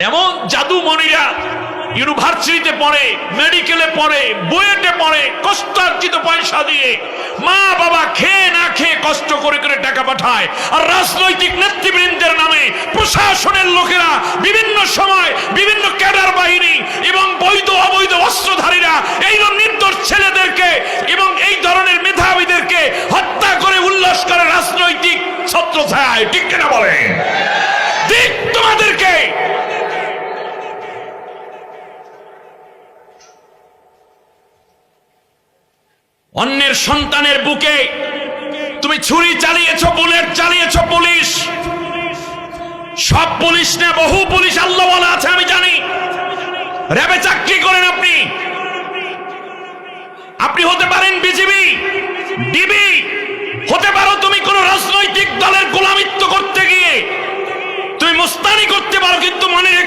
এমন জাদুমণিরা ইউনিভার্সিটিতে পড়ে, মেডিকেলে পড়ে, বুয়েটে পড়ে, কষ্টার্জিত পয়সা দিয়ে মা বাবা খেয়ে না খেয়ে কষ্ট করে করে টাকা পাঠায়। আর রাজনৈতিক নেতৃবৃন্দের নামে প্রশাসনের লোকেরা বিভিন্ন সময় বিভিন্ন ক্যাডার বাহিনী এবং বৈধ অবৈধ অস্ত্রধারীরা এই নির্দোষ ছেলেদেরকে এবং এই ধরনের মেধাবীদেরকে হত্যা করে উল্লাস করে রাজনৈতিক ছত্রছায়ায়। ঠিক কিনা বলেন? ঠিক তোমাদেরকে অন্যের সন্তানের বুকে তুমি ছুরি চালিয়েছ, বুলেট চালিয়েছ। পুলিশ, সব পুলিশ না, বহু পুলিশ আল্লাহ ওয়ালা আছে আমি জানি। র্যাবে চাকরি করেন আপনি, আপনি হতে পারেন বিজিবি, ডিবি, হতে পারো তুমি কোন রাজনৈতিক দলের গোলামিত্ব করতে গিয়ে তুমি মুস্তানি করতে পারো, কিন্তু মনে রেখো